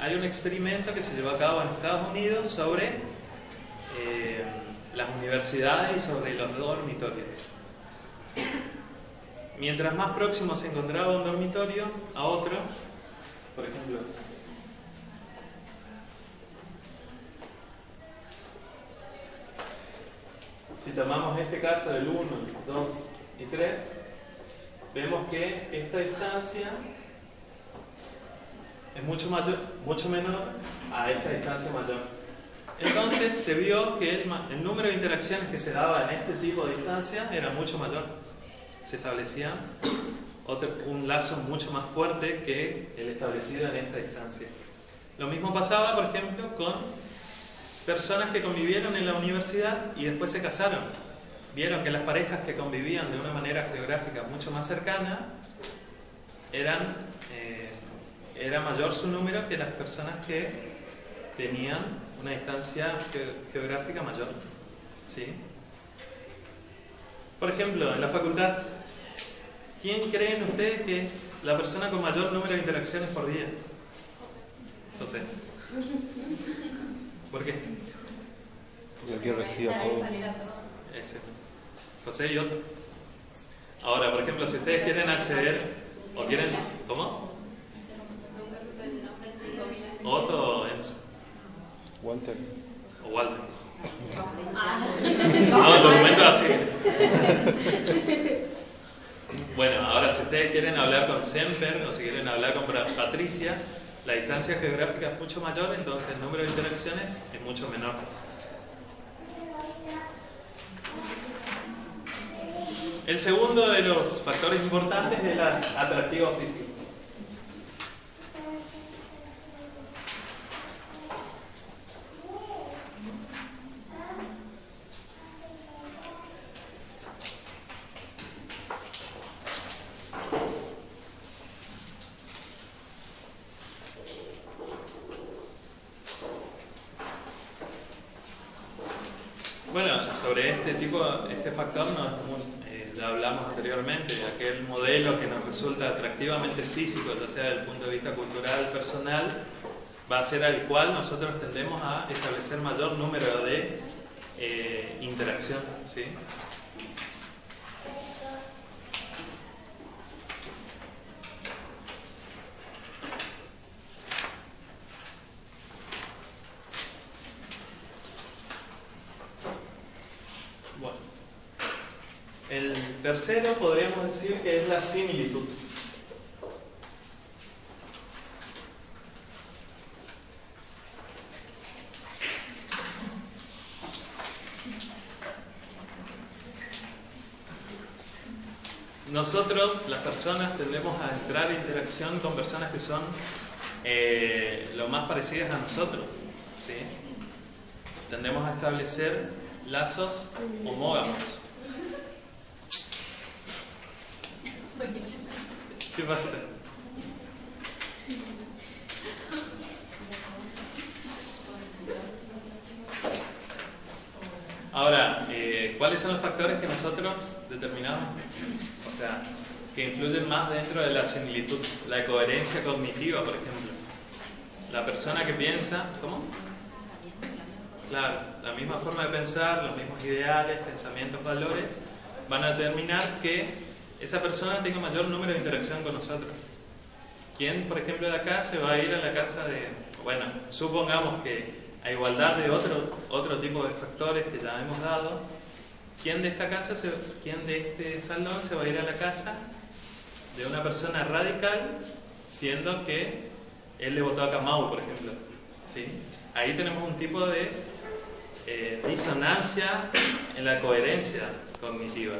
Hay un experimento que se llevó a cabo en Estados Unidos sobre las universidades y sobre los dormitorios. Mientras más próximo se encontraba un dormitorio a otro, por ejemplo, si tomamos este caso del 1, 2 y 3, vemos que esta distancia es mucho menor a esta distancia mayor. Entonces se vio que el número de interacciones que se daba en este tipo de distancia era mucho mayor. Se establecía un lazo mucho más fuerte que el establecido en esta distancia. Lo mismo pasaba, por ejemplo, con personas que convivieron en la universidad y después se casaron. Vieron que las parejas que convivían de una manera geográfica mucho más cercana era mayor su número que las personas que tenían una distancia geográfica mayor. ¿Sí? Por ejemplo, en la facultad, ¿quién creen ustedes que es la persona con mayor número de interacciones por día? José. ¿Por qué? Porque aquí reciba todo. Ese. José y otro. Ahora, por ejemplo, si ustedes quieren acceder o quieren... ¿Cómo? Otto o Enzo. Walter. O Walter. No, el documento así. Bueno, ahora si ustedes quieren hablar con Semper o si quieren hablar con Patricia, la distancia geográfica es mucho mayor, entonces el número de interacciones es mucho menor. El segundo de los factores importantes es el atractivo físico. Bueno, sobre este factor ya hablamos anteriormente, aquel modelo que nos resulta atractivamente físico, ya sea desde el punto de vista cultural, personal, va a ser al cual nosotros tendemos a establecer mayor número de interacción, ¿sí? El tercero podríamos decir que es la similitud. Nosotros, las personas, tendemos a entrar en interacción con personas que son lo más parecidas a nosotros, ¿sí? Tendemos a establecer lazos homógamos. ¿Qué pasa? Ahora, ¿cuáles son los factores que nosotros determinamos? O sea, que influyen más dentro de la similitud, la coherencia cognitiva, por ejemplo. La persona que piensa, ¿cómo? Claro, la misma forma de pensar, los mismos ideales, pensamientos, valores, van a determinar que esa persona tenga mayor número de interacción con nosotros. ¿Quién, por ejemplo, de acá se va a ir a la casa de... Bueno, supongamos que a igualdad de otro tipo de factores que ya hemos dado, ¿quién de esta casa, quién de este salón se va a ir a la casa de una persona radical, siendo que él le votó a Camau, por ejemplo? ¿Sí? Ahí tenemos un tipo de disonancia en la coherencia cognitiva.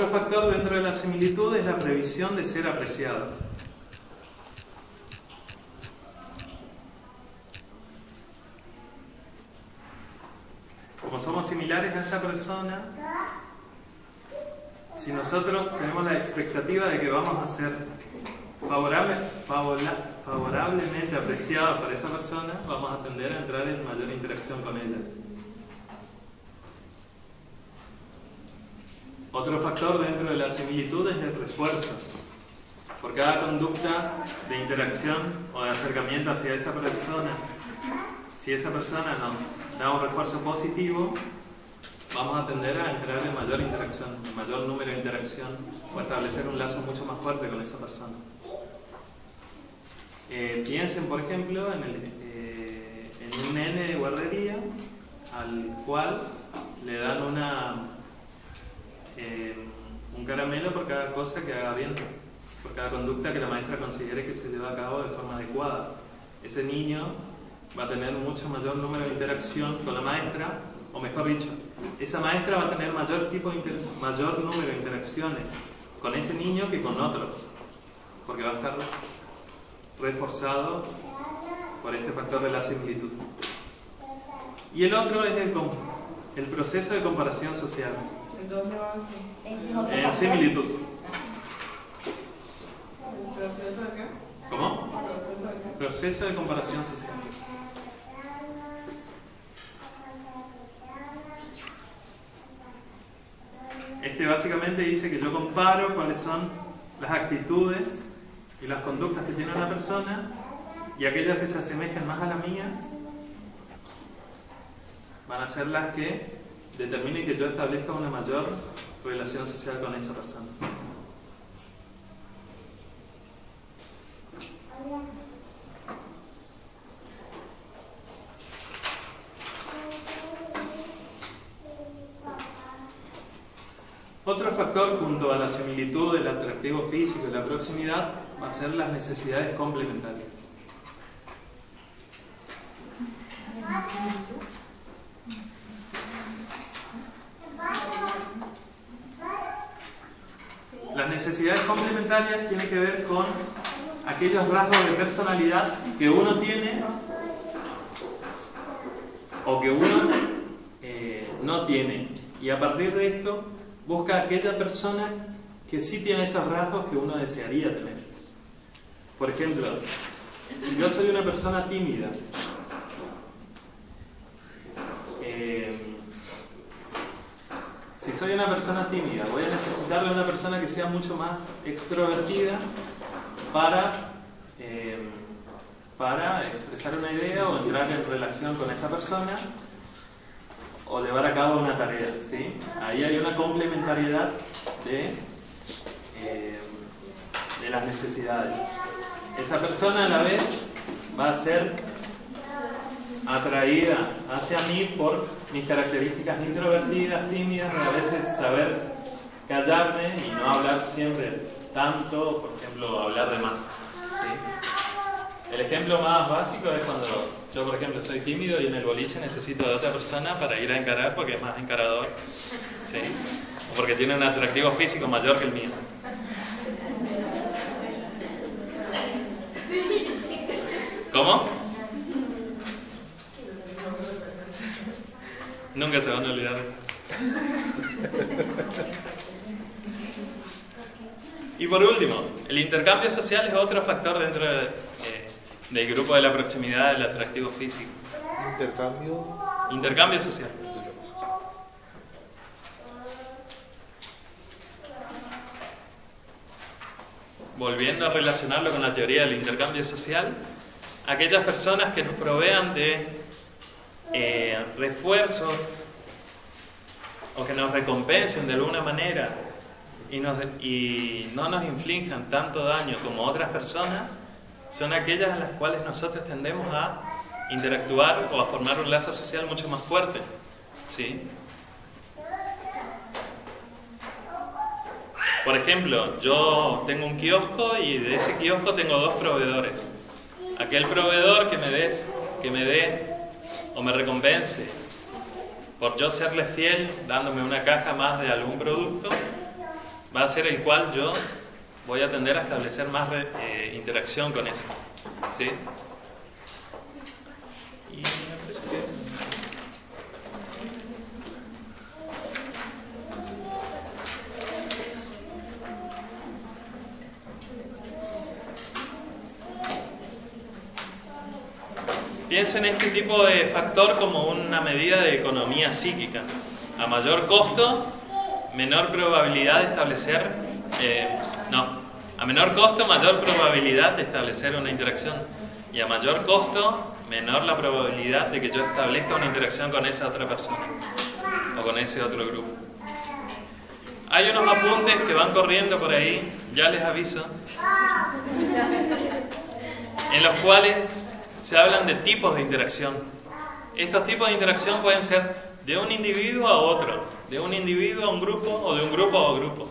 Otro factor dentro de la similitud es la previsión de ser apreciado. Como somos similares a esa persona, si nosotros tenemos la expectativa de que vamos a ser favorablemente apreciados por esa persona, vamos a tender a entrar en mayor interacción con ella. Otro factor dentro de la similitud es el refuerzo. Por cada conducta de interacción o de acercamiento hacia esa persona, si esa persona nos da un refuerzo positivo, vamos a tender a entrar en mayor interacción, en mayor número de interacción, o a establecer un lazo mucho más fuerte con esa persona. Piensen, por ejemplo, en un nene de guardería al cual le dan un caramelo por cada cosa que haga bien, por cada conducta que la maestra considere que se lleva a cabo de forma adecuada. Ese niño va a tener mucho mayor número de interacción con la maestra, o mejor dicho, esa maestra va a tener mayor número de interacciones con ese niño que con otros, porque va a estar reforzado por este factor de la similitud. Y el otro es el proceso de comparación social. Entonces va así. En similitud. ¿El proceso de qué? ¿Cómo? ¿El proceso de qué? Proceso de comparación social. Este básicamente dice que yo comparo cuáles son las actitudes y las conductas que tiene una persona, y aquellas que se asemejen más a la mía van a ser las que determinen que yo establezca una mayor relación social con esa persona. Otro factor junto a la similitud, el atractivo físico y la proximidad va a ser las necesidades complementarias. Las necesidades complementarias tienen que ver con aquellos rasgos de personalidad que uno tiene o que uno no tiene, y a partir de esto busca aquella persona que sí tiene esos rasgos que uno desearía tener. Por ejemplo, si yo soy una persona tímida, voy a necesitar de una persona que sea mucho más extrovertida para expresar una idea o entrar en relación con esa persona o llevar a cabo una tarea, ¿sí? Ahí hay una complementariedad de las necesidades. Esa persona a la vez va a ser atraída hacia mí por mis características introvertidas, tímidas, de a veces saber callarme y no hablar siempre tanto, por ejemplo, hablar de más, ¿sí? El ejemplo más básico es cuando yo, por ejemplo, soy tímido y en el boliche necesito de otra persona para ir a encarar porque es más encarador, ¿sí? O porque tiene un atractivo físico mayor que el mío. ¿Cómo? Nunca se van a olvidar eso. Y por último, el intercambio social es otro factor dentro del grupo de la proximidad del atractivo físico. Intercambio social. Volviendo a relacionarlo con la teoría del intercambio social, aquellas personas que nos provean de refuerzos o que nos recompensen de alguna manera y no nos inflijan tanto daño como otras personas, son aquellas a las cuales nosotros tendemos a interactuar o a formar un lazo social mucho más fuerte, ¿sí? Por ejemplo, yo tengo un kiosco y de ese kiosco tengo dos proveedores. Aquel proveedor que me dé o me recompense por yo serle fiel dándome una caja más de algún producto, va a ser el cual yo voy a tender a establecer más interacción con eso. ¿Sí? Y me parece que eso. Piensen en este tipo de factor como una medida de economía psíquica. A mayor costo, menor probabilidad de establecer... a menor costo, mayor probabilidad de establecer una interacción. Y a mayor costo, menor la probabilidad de que yo establezca una interacción con esa otra persona. O con ese otro grupo. Hay unos apuntes que van corriendo por ahí, ya les aviso. En los cuales... se hablan de tipos de interacción. Estos tipos de interacción pueden ser de un individuo a otro, de un individuo a un grupo o de un grupo a grupo.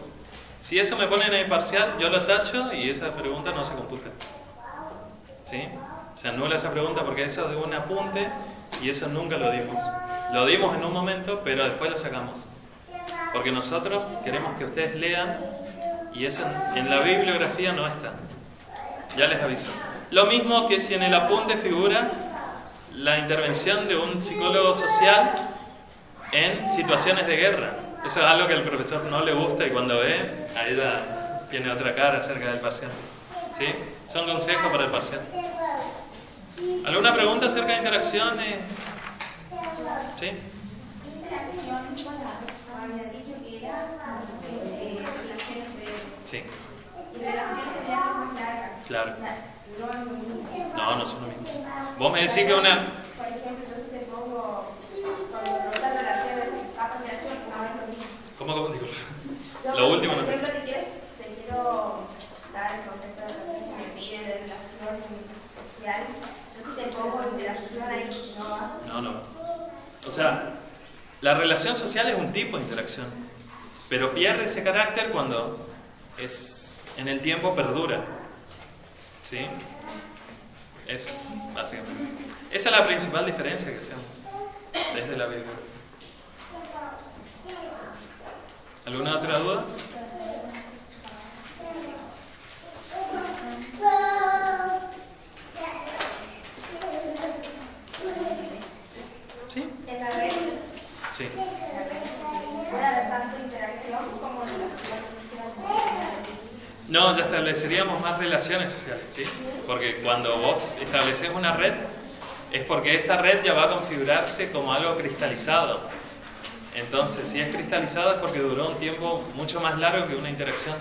Si eso me ponen en el parcial, yo lo tacho y esa pregunta no se computa. ¿Sí? Se anula esa pregunta porque eso es de un apunte y eso nunca lo dimos. Lo dimos en un momento, pero después lo sacamos. Porque nosotros queremos que ustedes lean y eso en la bibliografía no está. Ya les aviso. Lo mismo que si en el apunte figura la intervención de un psicólogo social en situaciones de guerra. Eso es algo que al profesor no le gusta y cuando ve, ahí ya tiene otra cara acerca del parcial. ¿Sí? Son consejos para el parcial. ¿Alguna pregunta acerca de interacciones? ¿Sí? Interacción, habías dicho que era relaciones breves. Sí. Y relaciones que ya son más largas. Claro. O sea, no es lo mismo. No son lo mismo. Vos me decís que una... Por ejemplo, yo si te pongo, cuando preguntas relaciones, capas de acción, no es lo mismo. ¿Cómo digo? Yo, Lo último no por te... ejemplo, te quiero dar el concepto de relación que me pide de relación social. Yo si te pongo interacción ahí, no va. No. O sea, la relación social es un tipo de interacción, pero pierde ese carácter cuando en el tiempo perdura. ¿Sí? Eso, básicamente. Esa es la principal diferencia que hacemos desde la Biblia. ¿Alguna otra duda? ¿Sí? En la red, Sí. puede haber tanto interacción como relación social. No, ya estableceríamos más relaciones sociales, ¿sí? Porque cuando vos estableces una red, es porque esa red ya va a configurarse como algo cristalizado. Entonces, si es cristalizado es porque duró un tiempo mucho más largo que una interacción.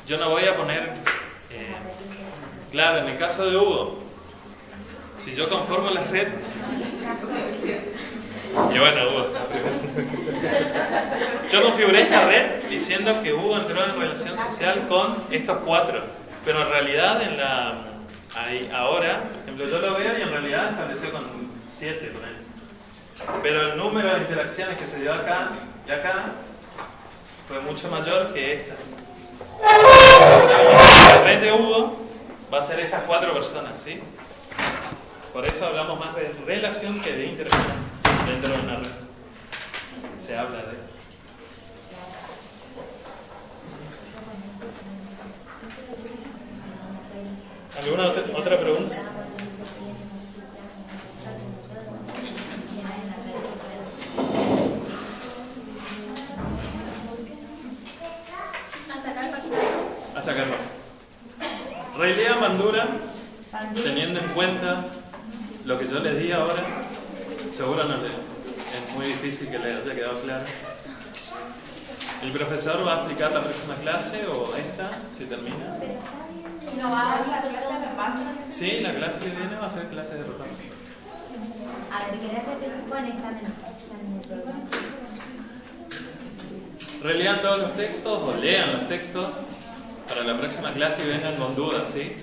Yo no voy a poner... claro, en el caso de Hugo, si yo conformo la red... Y bueno, Hugo... Yo configuré esta red diciendo que Hugo entró en relación social con estos 4, pero en realidad ahora, por ejemplo, yo lo veo y en realidad estableció con 7 con él. Pero el número de interacciones que se dio acá y acá fue mucho mayor que estas. La red de Hugo va a ser estas 4 personas, ¿sí? Por eso hablamos más de relación que de interacción dentro de una red. Se habla de... ¿Alguna otra pregunta? Hasta acá el parcial. Hasta acá. Relea Bandura, teniendo en cuenta lo que yo les di ahora, seguro no es muy difícil que les haya quedado claro. El profesor va a explicar la próxima clase o esta, si termina. ¿No va a dar la clase de repaso? Sí, la clase que viene va a ser clase de repaso. A ver, ¿querés repetir con examen? Relean todos los textos o lean los textos para la próxima clase y vengan con dudas, ¿sí?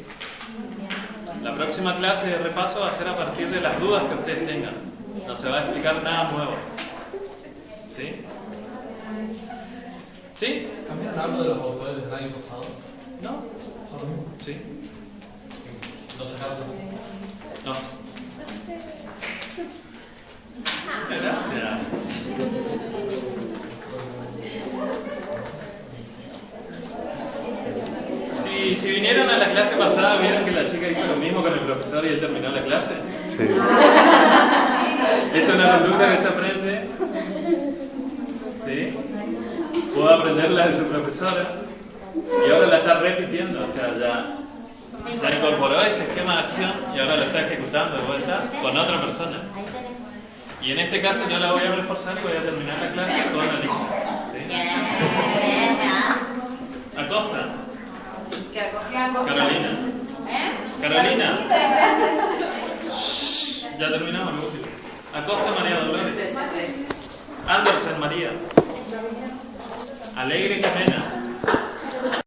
La próxima clase de repaso va a ser a partir de las dudas que ustedes tengan. No se va a explicar nada nuevo. ¿Sí? ¿Sí? ¿Cambiaron algo de los autores del año pasado? ¿No? ¿Son los mismos? ¿Sí? ¿No sacaron? No. Gracias. Si vinieron a la clase pasada, vieron que la chica hizo lo mismo con el profesor y él terminó la clase. Sí. Es una conducta que se aprende. ¿Sí? Pudo aprenderla de su profesora y ahora la está repitiendo. O sea, ya incorporó ese esquema de acción y ahora lo está ejecutando de vuelta con otra persona. Ahí tenemos. Y en este caso yo la voy a reforzar y voy a terminar la clase con Alicia. ¿Sí? Acosta. Carolina. Carolina. Ya terminamos lo último. Acosta María Dolores. Andersen María. Alegre Jimena.